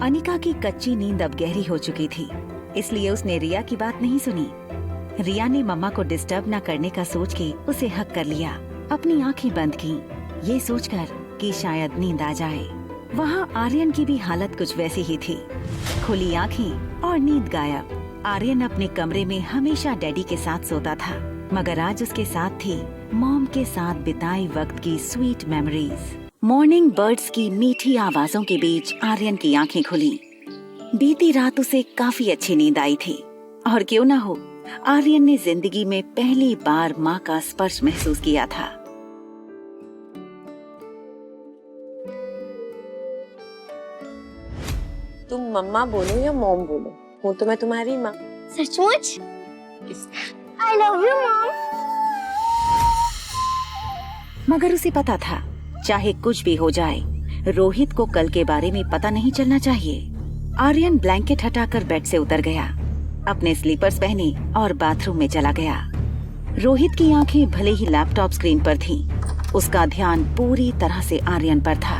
अनिका की कच्ची नींद अब गहरी हो चुकी थी, इसलिए उसने रिया की बात नहीं सुनी। रिया ने मम्मा को डिस्टर्ब न करने का सोच के उसे हक कर लिया। अपनी आंखें बंद की, ये सोचकर कि शायद नींद आ जाए। वहाँ आर्यन की भी हालत कुछ वैसी ही थी, खुली आंखें और नींद गायब। आर्यन अपने कमरे में हमेशा डैडी के साथ सोता था, मगर आज उसके साथ थी मॉम के साथ बिताए वक्त की स्वीट मेमोरीज। मॉर्निंग बर्ड्स की मीठी आवाजों के बीच आर्यन की आंखें खुली। बीती रात उसे काफी अच्छी नींद आई थी, और क्यों ना हो, आर्यन ने जिंदगी में पहली बार माँ का स्पर्श महसूस किया था। तुम मम्मा बोलो या मॉम बोलो, हूँ तो मैं तुम्हारी माँ। सचमुच? I love you, mom. मगर उसे पता था, चाहे कुछ भी हो जाए, रोहित को कल के बारे में पता नहीं चलना चाहिए। आर्यन ब्लैंकेट हटाकर बेड से उतर गया, अपने स्लीपर्स पहने और बाथरूम में चला गया। रोहित की आंखें भले ही लैपटॉप स्क्रीन पर थीं, उसका ध्यान पूरी तरह से आर्यन पर था।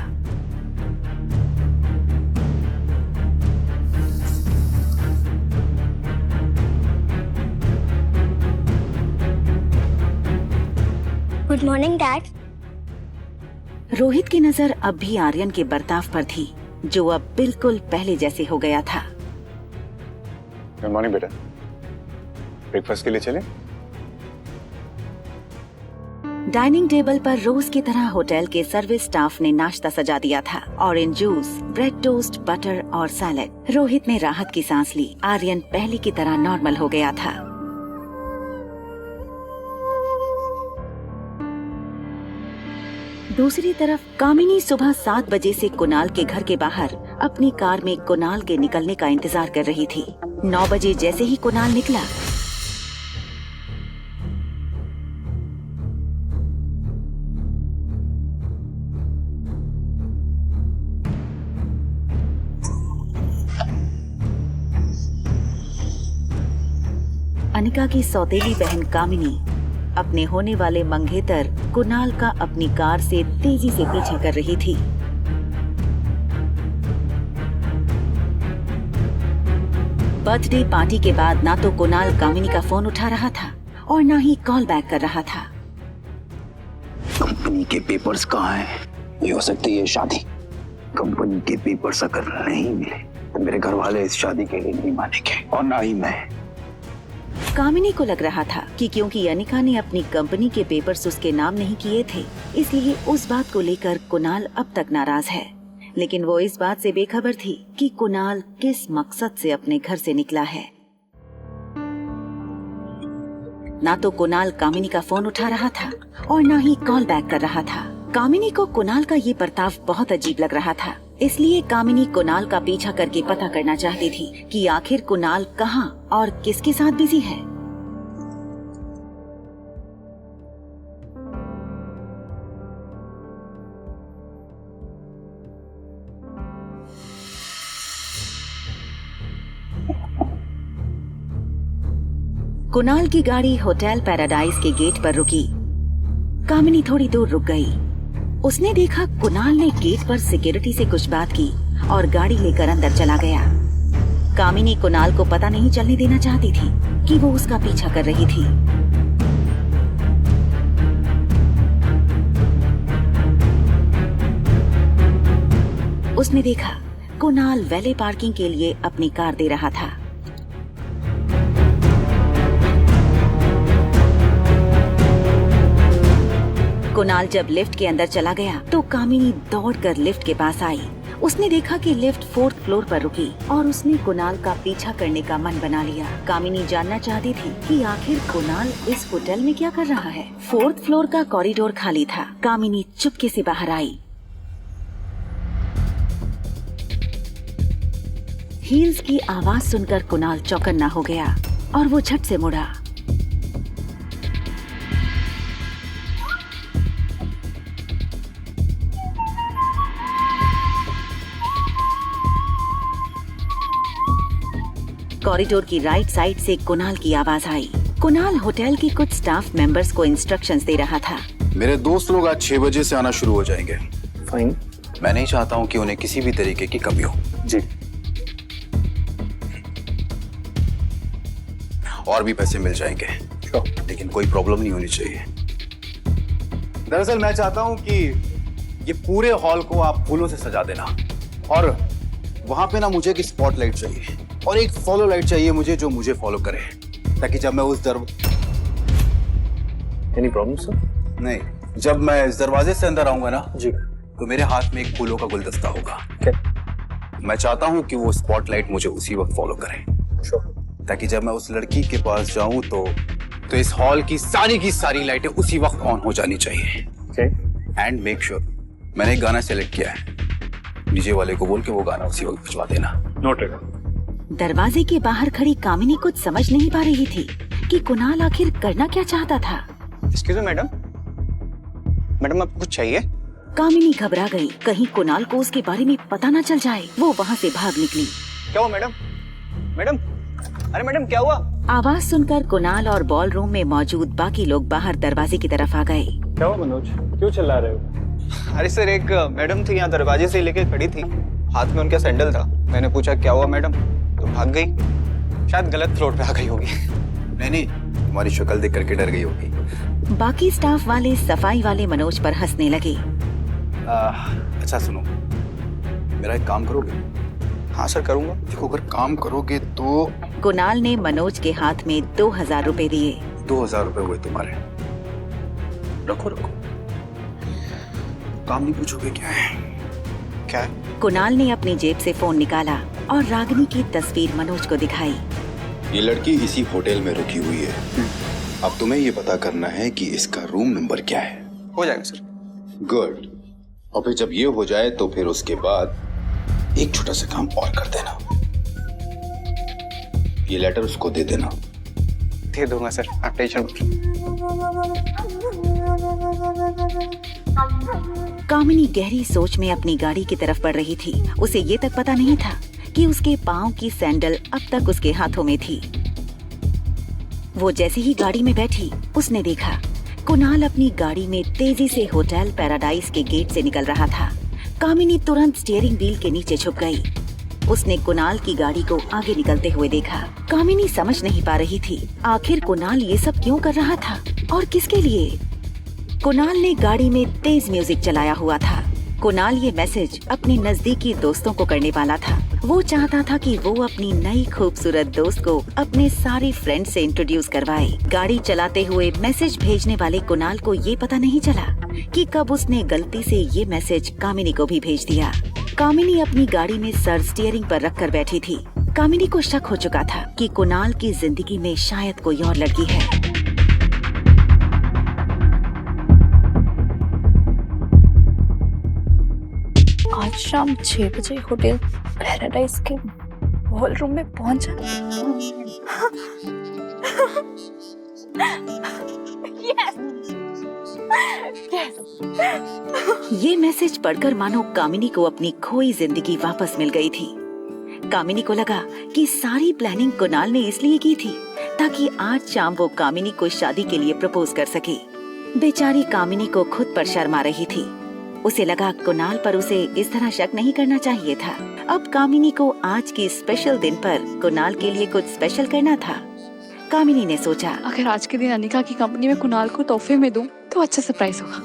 Good morning dad. रोहित की नजर अब भी आर्यन के बर्ताव पर थी, जो अब बिल्कुल पहले जैसे हो गया था। गुड मॉर्निंग बेटा, ब्रेकफास्ट के लिए चलें? डाइनिंग टेबल पर रोज की तरह होटल के सर्विस स्टाफ ने नाश्ता सजा दिया था। Orange juice, bread toast, butter और सैलेड। रोहित ने राहत की सांस ली। आर्यन पहले की तरह नॉर्मल हो गया था। दूसरी तरफ कामिनी सुबह 7 बजे से कुणाल के घर के बाहर अपनी कार में कुणाल के निकलने का इंतजार कर रही थी। 9 बजे जैसे ही कुणाल निकला, अनिका की सौतेली बहन कामिनी अपने होने वाले मंगेतर कुणाल का अपनी कार से तेजी से पीछा कर रही थी। बर्थडे पार्टी के बाद ना तो कुणाल कामिनी का फोन उठा रहा था और ना ही कॉल बैक कर रहा था। कंपनी के पेपर्स कहाँ हैं? ये हो सकती है शादी। कंपनी के पेपर्स अगर नहीं मिले तो मेरे घर वाले इस शादी के लिए नहीं मानेंगे, और ना ही मैं। कामिनी को लग रहा था कि क्योंकि अनिका ने अपनी कंपनी के पेपर्स उसके नाम नहीं किए थे, इसलिए उस बात को लेकर कुणाल अब तक नाराज है। लेकिन वो इस बात से बेखबर थी कि कुणाल किस मकसद से अपने घर से निकला है। ना तो कुणाल कामिनी का फोन उठा रहा था और ना ही कॉल बैक कर रहा था। कामिनी को कुणाल का ये बर्ताव बहुत अजीब लग रहा था, इसलिए कामिनी कुणाल का पीछा करके पता करना चाहती थी कि आखिर कुणाल कहाँ और किसके साथ बिजी है। कुणाल की गाड़ी होटल पैराडाइज के गेट पर रुकी। कामिनी थोड़ी दूर रुक गई। उसने देखा कुणाल ने गेट पर सिक्योरिटी से कुछ बात की और गाड़ी लेकर अंदर चला गया। कामिनी कुणाल को पता नहीं चलने देना चाहती थी कि वो उसका पीछा कर रही थी। उसने देखा कुणाल वैले पार्किंग के लिए अपनी कार दे रहा था। कुणाल जब लिफ्ट के अंदर चला गया तो कामिनी दौड़कर लिफ्ट के पास आई। उसने देखा कि लिफ्ट 4th फ्लोर पर रुकी और उसने कुणाल का पीछा करने का मन बना लिया। कामिनी जानना चाहती थी कि आखिर कुणाल इस होटल में क्या कर रहा है। 4th फ्लोर का कॉरिडोर खाली था। कामिनी चुपके से बाहर आई। हील्स की आवाज सुनकर कुणाल चौकन्ना हो गया और वो झट से मुड़ा। कॉरिडोर की राइट साइड से कुणाल की आवाज आई। कुणाल होटल के कुछ स्टाफ मेंबर्स को इंस्ट्रक्शंस दे रहा था। मेरे दोस्त लोग आज 6 बजे से आना शुरू हो जाएंगे। फाइन। मैं नहीं चाहता हूँ कि उन्हें किसी भी तरीके की कमी हो। जी। और भी पैसे मिल जाएंगे, लेकिन कोई प्रॉब्लम नहीं होनी चाहिए। दरअसल मैं चाहता हूं कि ये पूरे हॉल को आप फूलों से सजा देना, और वहां पे ना मुझे एक स्पॉटलाइट चाहिए और एक फॉलो लाइट चाहिए मुझे, जो मुझे फॉलो करे, ताकि जब मैं उस एनी प्रॉब्लम सर? नहीं, जब मैं इस दरवाजे से अंदर आऊंगा ना जी, तो मेरे हाथ में एक फूलों का गुलदस्ता होगा। क्या? मैं चाहता हूं कि वो स्पॉटलाइट मुझे उसी वक्त फॉलो करे, ताकि जब मैं उस लड़की के पास जाऊं तो इस हॉल की सारी लाइटें उसी वक्त ऑन हो जानी चाहिए। एंड मेक श्योर, मैंने एक गाना सेलेक्ट किया है, डीजे वाले को बोल के वो गाना उसी वक्त बजवा देना। नोटेड। दरवाजे के बाहर खड़ी कामिनी कुछ समझ नहीं पा रही थी कि कुणाल आखिर करना क्या चाहता था। एक्सक्यूज मी मैडम, मैडम आपको कुछ चाहिए? कामिनी घबरा गई, कहीं कुणाल को उसके बारे में पता न चल जाए। वो वहाँ से भाग निकली। क्या हुआ मैडम? मैडम, अरे मैडम क्या हुआ? आवाज सुनकर कुणाल और बॉल रूम में मौजूद बाकी लोग बाहर दरवाजे की तरफ आ गए। क्या हुआ मनोज, क्यों चिल्ला रहे हो? अरे सर, एक मैडम थी यहाँ दरवाजे से लेके खड़ी थी, हाथ में उनका सैंडल था। मैंने पूछा क्या हुआ मैडम, तो भाग गई। शायद गलत फ्लोर पे आ गई होगी। नहीं, तुम्हारी शक्ल देख करके डर गई होगी। बाकी स्टाफ वाले सफाई वाले मनोज पर हंसने लगे। अच्छा सुनो, मेरा एक काम करोगे? हाँ सर करूँगा। देखो, अगर काम करोगे तो कुणाल ने मनोज के हाथ में 2000 रुपए दिए। 2000 रुपए हुए तुम्हारे। रखो रखो, काम नहीं पूछोगे क्या है? क्या है? कुणाल ने अपनी जेब से फोन निकाला और रागिनी की तस्वीर मनोज को दिखाई। ये लड़की इसी होटल में रुकी हुई है। अब तुम्हें ये पता करना है कि इसका रूम नंबर क्या है। हो जाएगा सर। गुड। और फिर जब ये हो जाए तो फिर उसके बाद एक छोटा सा काम और कर देना, ये लेटर उसको दे देना। दे दूंगा सर, आप टेंशन मत लो। कामिनी गहरी सोच में अपनी गाड़ी की तरफ बढ़ रही थी। उसे ये तक पता नहीं था कि उसके पाँव की सैंडल अब तक उसके हाथों में थी। वो जैसे ही गाड़ी में बैठी, उसने देखा कुणाल अपनी गाड़ी में तेजी से होटल पैराडाइज के गेट से निकल रहा था। कामिनी तुरंत स्टीयरिंग व्हील के नीचे छुप गई। उसने कुणाल की गाड़ी को आगे निकलते हुए देखा। कामिनी समझ नहीं पा रही थी आखिर कुणाल ये सब क्यों कर रहा था और किसके लिए। कुणाल ने गाड़ी में तेज म्यूजिक चलाया हुआ था। कुणाल ये मैसेज अपने नजदीकी दोस्तों को करने वाला था। वो चाहता था कि वो अपनी नई खूबसूरत दोस्त को अपने सारे फ्रेंड से इंट्रोड्यूस करवाए। गाड़ी चलाते हुए मैसेज भेजने वाले कुणाल को ये पता नहीं चला कि कब उसने गलती से ये मैसेज कामिनी को भी भेज दिया। कामिनी अपनी गाड़ी में सर स्टीयरिंग पर रखकर बैठी थी। कामिनी को शक हो चुका था कि कुणाल की जिंदगी में शायद कोई और लड़की है। आज शाम 6 बजे होटल पैराडाइज के हॉल रूम में पहुंचा। ये मैसेज पढ़कर मानो कामिनी को अपनी खोई जिंदगी वापस मिल गई थी। कामिनी को लगा कि सारी प्लानिंग कुणाल ने इसलिए की थी ताकि आज शाम वो कामिनी को शादी के लिए प्रपोज कर सके। बेचारी कामिनी को खुद पर शर्म आ रही थी। उसे लगा कुणाल पर उसे इस तरह शक नहीं करना चाहिए था। अब कामिनी को आज के स्पेशल दिन पर कुणाल के लिए कुछ स्पेशल करना था। कामिनी ने सोचा, अगर आज के दिन अनिका की कंपनी में कुणाल को तोहफे में दूं तो अच्छा सरप्राइज होगा।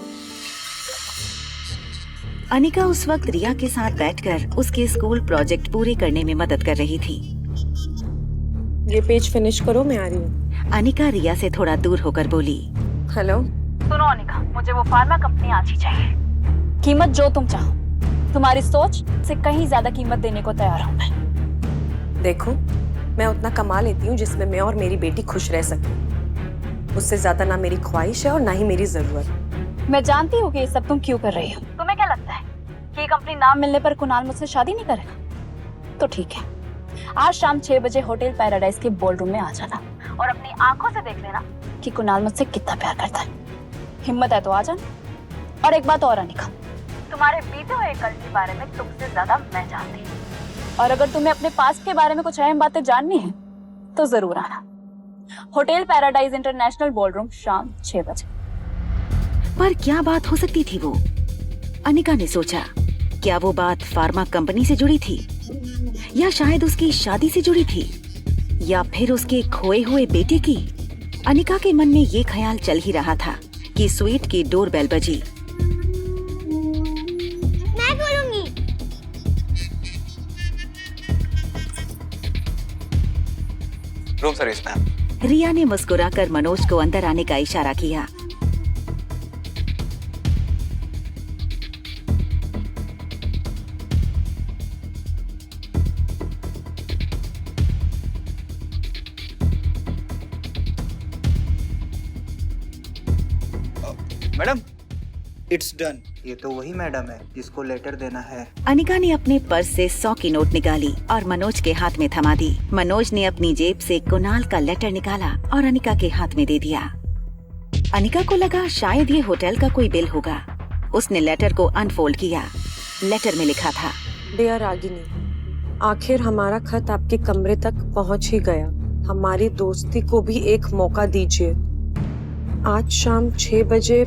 अनिका उस वक्त रिया के साथ बैठकर उसके स्कूल प्रोजेक्ट पूरे करने में मदद कर रही थी। ये पेज फिनिश करो, मैं आ रही हूँ। अनिका रिया से थोड़ा दूर होकर बोली, हेलो। सुनो अनिका, मुझे वो फार्मा कंपनी आज ही चाहिए। कीमत जो तुम चाहो, तुम्हारी सोच से कहीं ज्यादा कीमत देने को तैयार हूँ मैं। देखो, मैं उतना कमा लेती हूँ जिसमें मैं और मेरी बेटी खुश रह सके। उससे ज्यादा ना मेरी ख्वाहिश है और ना ही मेरी जरूरत। मैं जानती हूँ कि ये सब तुम क्यों कर रही हो। तुम्हें क्या लगता है कि ये कंपनी नाम मिलने पर कुणाल मुझसे शादी नहीं करेगा? तो ठीक है, आज शाम 6 बजे होटल पैराडाइज के बॉल रूम में आ जाना और अपनी आंखों से देख लेना कि कुणाल मुझसे कितना प्यार करता है। हिम्मत है तो आ जाना। और एक बात और अनिका, तुम्हारे बीते हुए कल के बारे में तुमसे ज्यादा मैं जानती हूँ, और अगर तुम्हें अपने पास्ट के बारे में कुछ अहम बातें जाननी है तो जरूर आना। होटल पैराडाइज इंटरनेशनल बॉलरूम शाम 6 बजे। पर क्या बात हो सकती थी वो? अनिका ने सोचा, क्या वो बात फार्मा कंपनी से जुड़ी थी या शायद उसकी शादी से जुड़ी थी? या फिर उसके खोए हुए बेटे की? अनिका के मन में ये ख्याल चल ही रहा था कि स्वीट की डोरबेल बजी। मैं खोलूंगी। Room service ma'am. रिया ने मुस्कुराकर मनोज को अंदर आने का इशारा किया। Madam, it's done. ये तो वही मैडम है जिसको लेटर देना है। अनिका ने अपने पर्स से 100 की नोट निकाली और मनोज के हाथ में थमा दी। मनोज ने अपनी जेब से कुणाल का लेटर निकाला और अनिका के हाथ में दे दिया। अनिका को लगा शायद ये होटल का कोई बिल होगा। उसने लेटर को अनफोल्ड किया। लेटर में लिखा था, डियर रागिनी, आखिर हमारा खत आपके कमरे तक पहुंच ही गया। हमारी दोस्ती को भी एक मौका दीजिए। आज शाम 6 बजे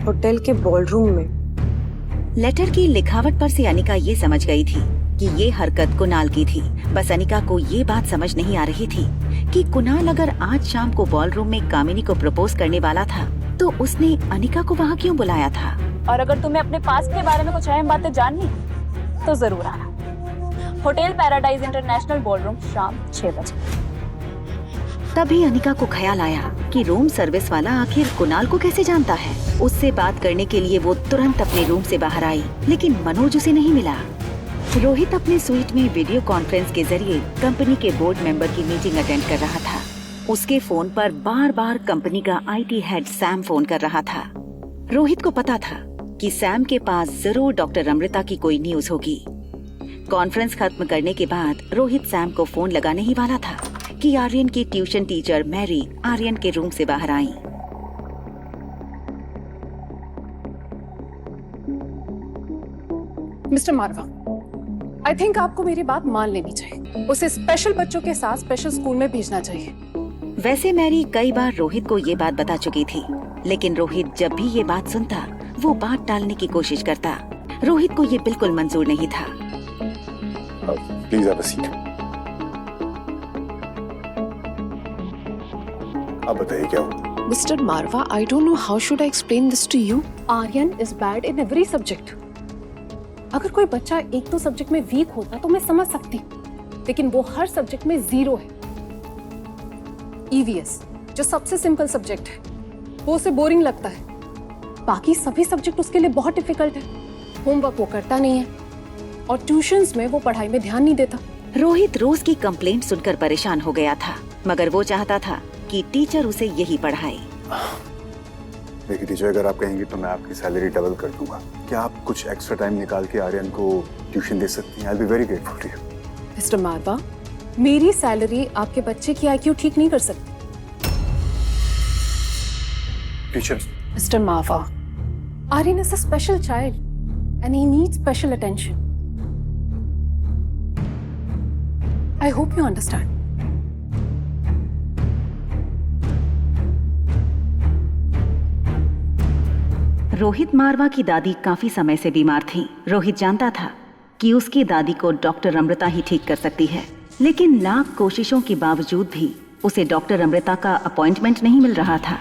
होटल के बॉलरूम में। लेटर की लिखावट पर से अनिका ये समझ गई थी कि ये हरकत कुणाल की थी। बस अनिका को ये बात समझ नहीं आ रही थी कि कुणाल अगर आज शाम को बॉलरूम में कामिनी को प्रपोज करने वाला था तो उसने अनिका को वहाँ क्यों बुलाया था। और अगर तुम्हें अपने पास्ट के बारे में कुछ अहम बातें जाननी तो जरूर आना। होटल पैराडाइज इंटरनेशनल बॉलरूम शाम 6 बजे। तभी अनिका को ख्याल आया कि रूम सर्विस वाला आखिर कुणाल को कैसे जानता है। उससे बात करने के लिए वो तुरंत अपने रूम से बाहर आई, लेकिन मनोज उसे नहीं मिला। रोहित अपने स्वीट में वीडियो कॉन्फ्रेंस के जरिए कंपनी के बोर्ड मेंबर की मीटिंग अटेंड कर रहा था। उसके फोन पर बार बार कंपनी का IT हेड सैम फोन कर रहा था। रोहित को पता था कि सैम के पास जरूर डॉक्टर अमृता की कोई न्यूज होगी। कॉन्फ्रेंस खत्म करने के बाद रोहित सैम को फोन लगाने ही वाला था कि आर्यन की ट्यूशन टीचर मैरी आर्यन के रूम से बाहर आई। मिस्टर मारवा, आई थिंक आपको मेरी बात मान लेनी चाहिए। उसे स्पेशल बच्चों के साथ स्पेशल स्कूल में भेजना चाहिए। वैसे मैरी कई बार रोहित को ये बात बता चुकी थी, लेकिन रोहित जब भी ये बात सुनता वो बात टालने की कोशिश करता। रोहित को ये बिल्कुल मंजूर नहीं था। Please have a seat. आप बताइए क्या हुआ? Mr. Marva, I don't know how should I explain this to you. Aryan is bad in every subject. अगर कोई बच्चा एक तो सब्जेक्ट में वीक होता तो मैं समझ सकती, लेकिन वो हर सब्जेक्ट में 0 है। EVS जो सबसे सिंपल सब्जेक्ट है वो उसे बोरिंग लगता है। बाकी सभी सब्जेक्ट उसके लिए बहुत डिफिकल्ट है। होमवर्क वो करता नहीं है और ट्यूशंस में वो पढ़ाई में ध्यान नहीं देता। रोहित रोज की कंप्लेंट सुनकर परेशान हो गया था, मगर वो चाहता था कि टीचर उसे यही पढ़ाए। देखिए टीचर, अगर आप कहेंगी तो मैं आपकी सैलरी डबल कर दूंगा। क्या आप कुछ एक्स्ट्रा टाइम निकाल के आर्यन को ट्यूशन दे सकती हैं? I will be very grateful to you. Mister Marwah, मेरी सैलरी आपके बच्चे की IQ ठीक नहीं कर सकती। Teacher, mister Marwa, Aryan is a special child and he needs special attention. I hope you understand. Rohit Marwah की दादी काफी समय से बीमार थी। रोहित जानता था कि उसकी दादी को डॉक्टर अमृता ही ठीक कर सकती है, लेकिन लाख कोशिशों के बावजूद भी उसे डॉक्टर अमृता का अपॉइंटमेंट नहीं मिल रहा था।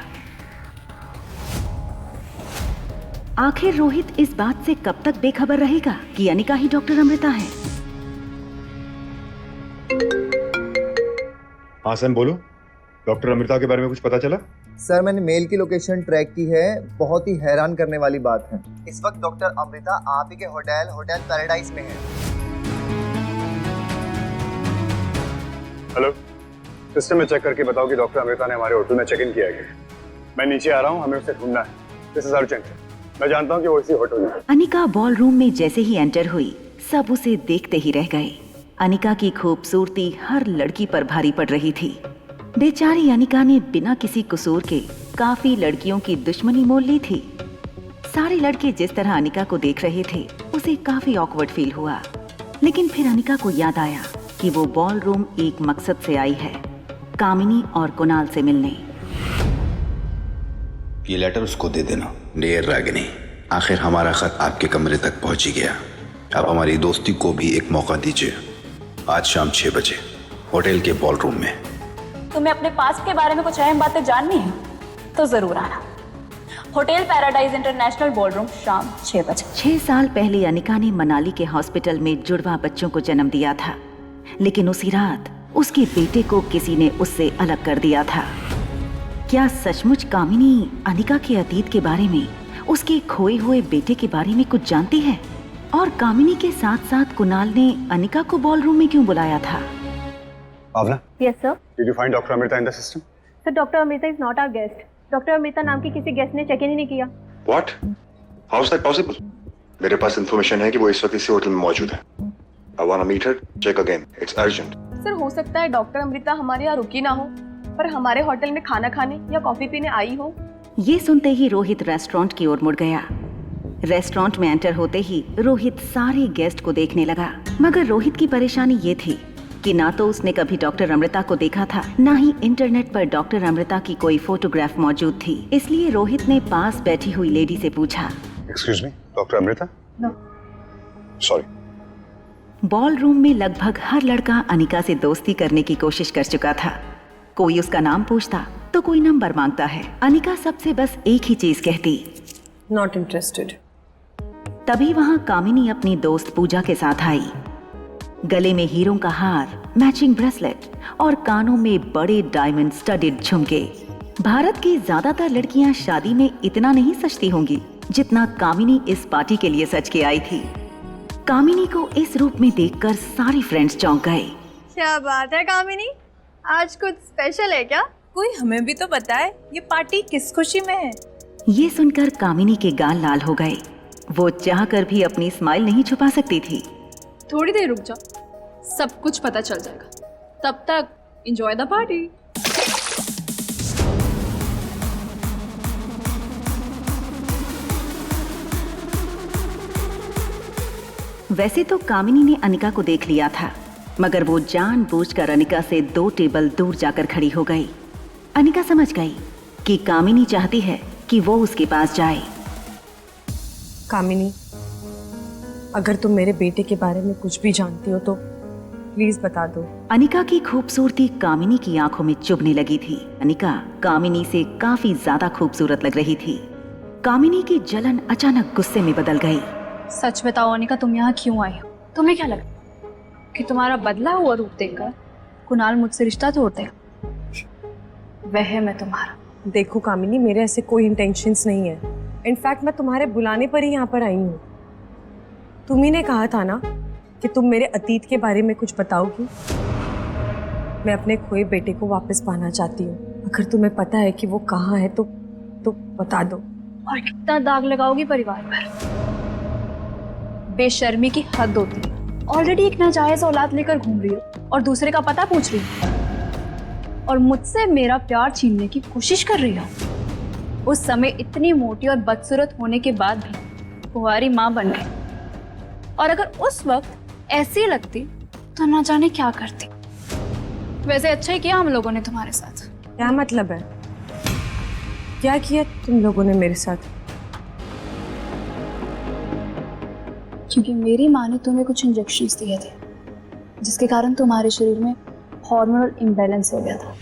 आखिर रोहित इस बात से कब तक बेखबर रहेगा कि अनिका ही डॉक्टर अमृता है। हाँ सैम बोलो, डॉक्टर अमृता के बारे में कुछ पता चला? सर, मैंने मेल की लोकेशन ट्रैक की है। बहुत ही हैरान करने वाली बात है, इस वक्त डॉक्टर अमृता आप ही के होटल पैराडाइज में है। हेलो, सिस्टम में चेक करके बताओ कि डॉक्टर अमृता ने हमारे होटल में चेक इन किया है। मैं नीचे आ रहा हूँ, हमें उसे ढूंढना है। This is urgent. मैं जानता हूँ कि वो इसी होटल में है। अनिका बॉलरूम में जैसे ही एंटर हुई, सब उसे देखते ही रह गए। अनिका की खूबसूरती हर लड़की पर भारी पड़ रही थी। बेचारी अनिका ने बिना किसी कसूर के काफी लड़कियों की दुश्मनी मोल ली थी। सारे लड़के जिस तरह अनिका को देख रहे थे उसे काफी ऑकवर्ड फील हुआ, लेकिन फिर अनिका को याद आया कि वो बॉलरूम एक मकसद से आई है, कामिनी और कुणाल से मिलने। ये लेटर उसको दे देना। डियर रागिनी, आखिर हमारा खत आपके कमरे तक पहुंच ही गया। अब हमारी दोस्ती को भी एक मौका दीजिए। आज शाम 6 बजे होटल के बॉलरूम में। तुम्हें अपने पास्ट के बारे में कुछ अहम बातें जाननी है तो जरूर आना। होटल पैराडाइज इंटरनेशनल बॉलरूम, शाम 6 बजे। 6 साल पहले अनिका ने मनाली के हॉस्पिटल में जुड़वा बच्चों को जन्म दिया था, लेकिन उसी रात उसके बेटे को किसी ने उससे अलग कर दिया था। क्या सचमुच कामिनी अनिका के अतीत के बारे में, उसके खोए हुए बेटे के बारे में कुछ जानती है? और कामिनी के साथ साथ कुणाल ने अनिका को बॉलरूम में क्यों बुलाया था? भावना, Yes, sir. did you find Dr. Amrita in the system? Sir, Dr. Amrita is not our guest. Dr. Amrita नाम की किसी गेस्ट ने चेक इन ही नहीं किया। What? How is that possible? मेरे पास इंफॉर्मेशन है कि वो इस वक्त इसी होटल में मौजूद है। I wanna meet her. Check again. It's urgent. Sir, हो सकता है डॉक्टर अमृता हमारे यहाँ रुकी ना हो, पर हमारे होटल में खाना खाने या कॉफी पीने आई हो। ये सुनते ही रोहित रेस्टोरेंट की ओर मुड़ गया। रेस्टोरेंट में एंटर होते ही रोहित सारे गेस्ट को देखने लगा, मगर रोहित की परेशानी ये थी कि ना तो उसने कभी डॉक्टर अमृता को देखा था, ना ही इंटरनेट पर डॉक्टर अमृता की कोई फोटोग्राफ मौजूद थी। इसलिए रोहित ने पास बैठी हुई लेडी से पूछा, Excuse me, Dr. Amrita? No. Sorry. Ballroom में लगभग हर लड़का अनिका से दोस्ती करने की कोशिश कर चुका था। कोई उसका नाम पूछता तो कोई नंबर मांगता है। अनिका सबसे बस एक ही चीज कहती, नॉट इंटरेस्टेड। तभी वहां कामिनी अपनी दोस्त पूजा के साथ आई। गले में हीरों का हार, मैचिंग ब्रेसलेट और कानों में बड़े डायमंड स्टडेड झुमके। भारत की ज्यादातर लड़कियां शादी में इतना नहीं सजती होंगी जितना कामिनी इस पार्टी के लिए सज के आई थी। कामिनी को इस रूप में देखकर सारे फ्रेंड्स चौंक गए। क्या बात है कामिनी, आज कुछ स्पेशल है क्या? कोई हमें भी तो बताए ये पार्टी किस खुशी में है। ये सुनकर कामिनी के गाल लाल हो गए। वो चाहकर भी अपनी स्माइल नहीं छुपा सकती थी। थोड़ी देर रुक जाओ, सब कुछ पता चल जाएगा। तब तक एंजॉय द पार्टी। वैसे तो कामिनी ने अनिका को देख लिया था, मगर वो जानबूझकर अनिका से 2 टेबल दूर जाकर खड़ी हो गई। अनिका समझ गई कि कामिनी चाहती है कि वो उसके पास जाए। कामिनी, अगर तुम मेरे बेटे के बारे में कुछ भी जानती हो तो प्लीज बता दो। अनिका की खूबसूरती कामिनी की आंखों में चुभने लगी थी। अनिका कामिनी से काफी ज्यादा खूबसूरत लग रही थी। कामिनी की जलन अचानक गुस्से में बदल गई। सच बताओ अनिका, तुम यहाँ क्यों आई हो? तुम्हें क्या लगता कि तुम्हारा बदला हुआ रूप देखकर कुणाल मुझसे रिश्ता तोड़ देगा? वह मैं तुम्हारा। देखो कामिनी, मेरे ऐसे कोई इंटेंशंस नहीं है। इनफैक्ट मैं तुम्हारे बुलाने पर ही यहाँ पर आई हूँ। तुम ही ने कहा था ना कि तुम मेरे अतीत के बारे में कुछ बताओगी। मैं अपने खोए बेटे को वापस पाना चाहती हूँ। अगर तुम्हें पता है कि वो कहाँ है तो बता दो। और कितना दाग लगाओगी परिवार पर? बेशर्मी की हद होती है। ऑलरेडी एक नाजायज औलाद लेकर घूम रही हो और दूसरे का पता पूछ रही हो, और मुझसे मेरा प्यार छीनने की कोशिश कर रही हो। उस समय इतनी मोटी और बदसूरत होने के बाद भी कुंवारी माँ बन गई, और अगर उस वक्त ऐसी लगती तो ना जाने क्या करती। वैसे अच्छा ही किया हम लोगों ने तुम्हारे साथ। क्या मतलब है? क्या किया तुम लोगों ने मेरे साथ? क्योंकि मेरी माँ ने तुम्हें कुछ इंजेक्शंस दिए थे, जिसके कारण तुम्हारे शरीर में हार्मोनल इम्बैलेंस हो गया था,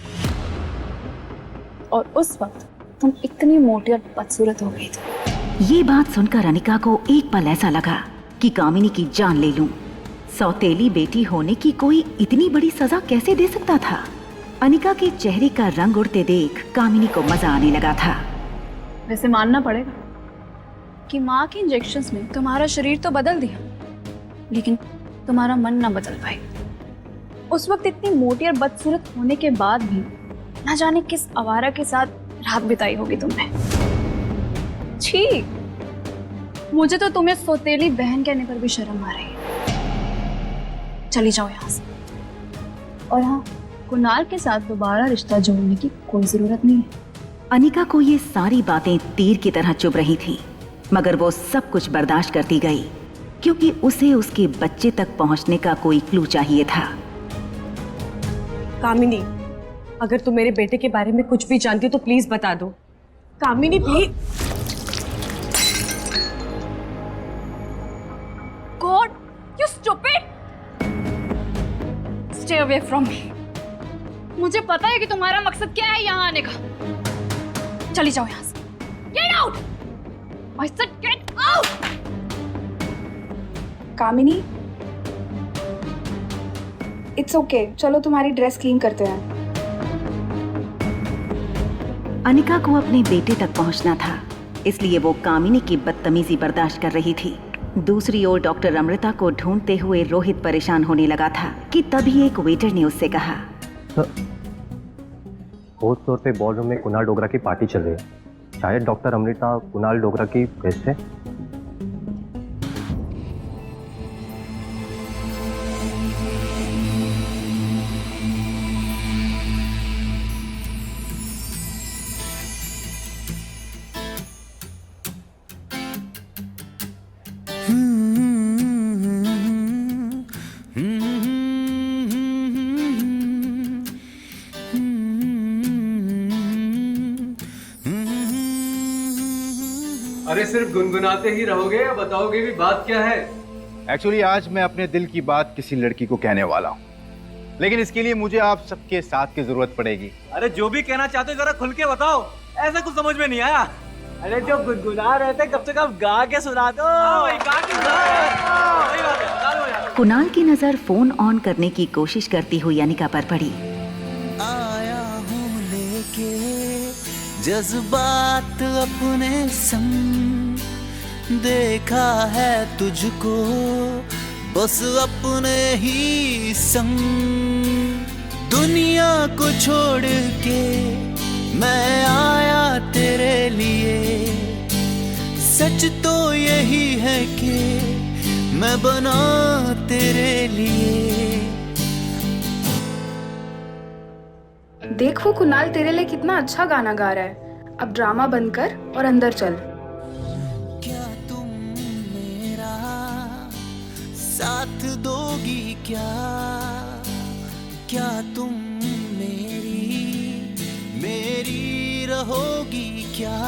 और उस वक्त तुम इतनी मोटी और बदसूरत हो गई थी। ये बात सुनकर अनिका को एक पल ऐसा लगा कि कामिनी की जान ले लूं। सौतेली बेटी होने की कोई इतनी बड़ी सजा कैसे दे सकता था? अनिका के चेहरे का रंग उड़ते देख कामिनी को मजा आने लगा था। वैसे मानना पड़ेगा कि माँ के इंजेक्शंस ने तुम्हारा शरीर तो बदल दिया, लेकिन तुम्हारा मन ना बदल पाई। उस वक्त इतनी मोटी और बदसूरत होने के बाद भी ना जाने किस आवारा के साथ रात बिताई होगी तुमने। छी, मुझे तो तुम्हें सौतेली बहन कहने पर भी शर्म आ रही है। चली जाओ यहाँ से। और हाँ, कुणाल के साथ दोबारा रिश्ता जोड़ने की कोई जरूरत नहीं है। अनिका को ये सारी बातें तीर की तरह चुभ रही थी, मगर वो सब कुछ बर्दाश्त करती गई, क्योंकि उसे उसके बच्चे तक पहुंचने का कोई क्लू चाहिए था। कामिनी, अगर तुम मेरे बेटे के बारे में कुछ भी जानती हो तो प्लीज बता दो। कामिनी please. God, you stupid! Stay away from me. मुझे पता है कि तुम्हारा मकसद क्या है यहाँ आने का। चली जाओ यहाँ से। Get out! I said get out! Kamini, it's okay, चलो तुम्हारी ड्रेस क्लीन करते हैं। अनिका को अपने बेटे तक पहुंचना था, इसलिए वो कामिनी की बदतमीजी बर्दाश्त कर रही थी। दूसरी ओर डॉक्टर अमृता को ढूंढते हुए रोहित परेशान होने लगा था कि तभी एक वेटर ने उससे कहा, फोर्थ फ्लोर पे बॉलरूम में कुणाल डोगरा की पार्टी चल रही है। शायद डॉक्टर अमृता कुणाल डोगरा की गेस्ट है। अरे सिर्फ गुनगुनाते ही रहोगे या बताओगे भी बात क्या है? एक्चुअली आज मैं अपने दिल की बात किसी लड़की को कहने वाला हूँ, लेकिन इसके लिए मुझे आप सबके साथ की जरूरत पड़ेगी। अरे जो भी कहना चाहते हो जरा खुल के बताओ, ऐसा कुछ समझ में नहीं आया। अरे जो गुनगुना रहे थे कब से कब गा के सुना दो। कुणाल की नजर फोन ऑन करने की कोशिश करती हुई अनिका पर पड़ी। आया हूँ लेके जज्बात अपने संग, देखा है तुझको बस अपने ही संग। दुनिया को छोड़ के मैं आया तेरे लिए, सच तो यही है कि मैं बना तेरे लिए। देख वो कुणाल तेरे लिए कितना अच्छा गाना गा रहा है। अब ड्रामा बंद कर और अंदर चल। क्या तुम मेरा साथ दोगी क्या? क्या तुम मेरी रहोगी क्या?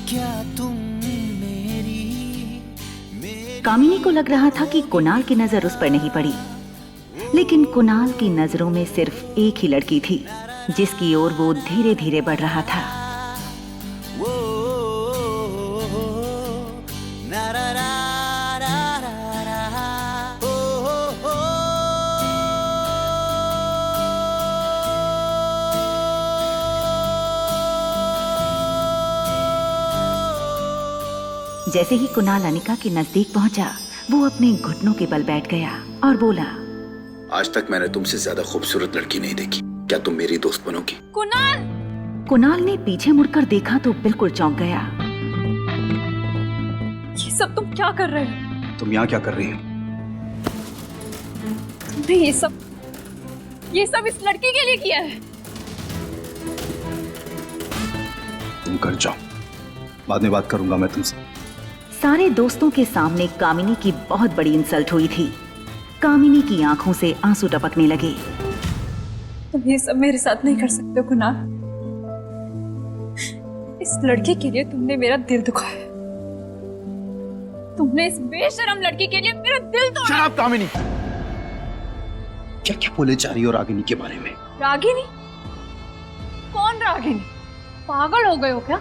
क्या तुम कामिनी को लग रहा था कि कुणाल की नजर उस पर नहीं पड़ी, लेकिन कुणाल की नजरों में सिर्फ एक ही लड़की थी जिसकी ओर वो धीरे धीरे बढ़ रहा था। जैसे ही कुणाल अनिका के नजदीक पहुंचा, वो अपने घुटनों के बल बैठ गया और बोला, आज तक मैंने तुमसे ज्यादा खूबसूरत लड़की नहीं देखी, क्या तुम मेरी दोस्त बनोगी? कुणाल! कुणाल ने पीछे मुड़कर देखा तो बिल्कुल चौंक गया। ये सब तुम क्या कर रहे हो? तुम यहाँ क्या कर रही हो? तुमने ये सब इस लड़की के लिए किया है। तुम कर जाओ, बाद में बात करूंगा मैं तुमसे। सारे दोस्तों के सामने कामिनी की बहुत बड़ी इंसल्ट हुई थी। कामिनी की आंखों से आंसू टपकने लगे। तुम ये सब मेरे साथ नहीं कर सकते हो कुणाल। इस लड़के के लिए तुमने मेरा दिल दुखाया। तुमने इस बेशरम लड़की के लिए मेरा दिल तोड़ा। शराब कामिनी, क्या क्या बोले जा रही हो रागिनी के बारे में? रागिनी? कौन रागिनी? पागल हो गए हो क्या?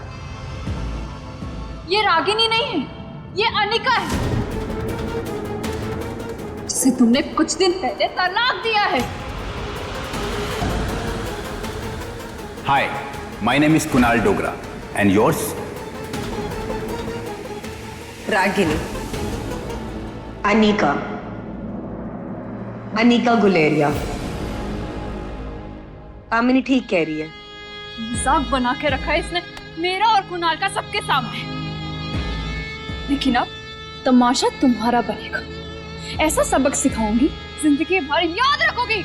ये रागिनी नहीं है, ये अनिका है, जिसे तुमने कुछ दिन पहले तलाक दिया है। Hi, my name is Kunal Dogra and yours? Ragini, Anika Guleria. Kamini ठीक कह रही है। मजाक बना के रखा है इसने मेरा और कुणाल का सबके सामने, लेकिन अब तमाशा तुम्हारा बनेगा। ऐसा सबक सिखाऊंगी जिंदगी भर याद रखोगी।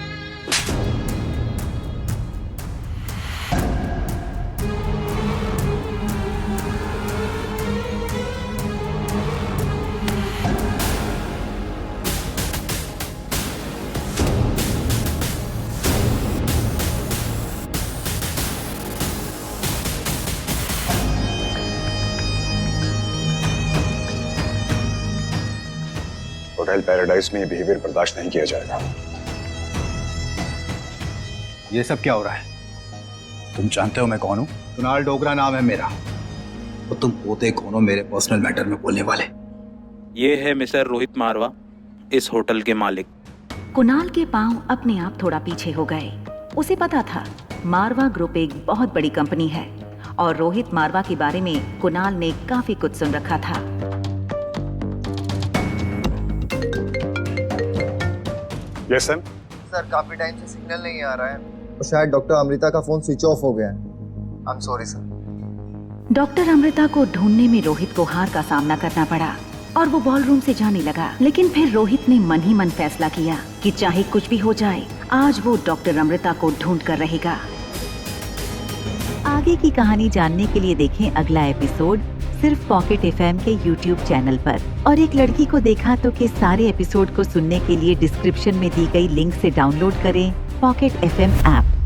होटल पैराडाइज में बिहेवियर बर्दाश्त नहीं किया जाएगा। ये सब क्या हो रहा है? तुम जानते हो मैं कौन हूँ? कुणाल डोगरा नाम है मेरा। तो तुम पोते कौन हो मेरे पर्सनल मैटर में बोलने वाले? ये है मिस्टर रोहित मारवा, इस होटल के मालिक। कुणाल के पांव अपने आप थोड़ा पीछे हो गए। उसे पता था मारवा ग्रुप एक बहुत बड़ी कंपनी है और रोहित मारवा के बारे में कुणाल ने काफी कुछ सुन रखा था। Yes sir. सर काफी टाइम से सिग्नल नहीं आ रहा है और शायद डॉक्टर अमृता का फोन स्विच ऑफ हो गया है। I am sorry sir. Doctor Amrita को ढूंढने में रोहित को हार का सामना करना पड़ा और वो बॉलरूम से जाने लगा। लेकिन फिर रोहित ने मन ही मन फैसला किया कि चाहे कुछ भी हो जाए, आज वो डॉक्टर अमृता को ढूंढ कर रहेगा। आगे की कहानी जानने के लिए देखें अगला एपिसोड सिर्फ पॉकेट FM के YouTube चैनल पर। और एक लड़की को देखा तो के सारे एपिसोड को सुनने के लिए डिस्क्रिप्शन में दी गई लिंक से डाउनलोड करें पॉकेट FM ऐप।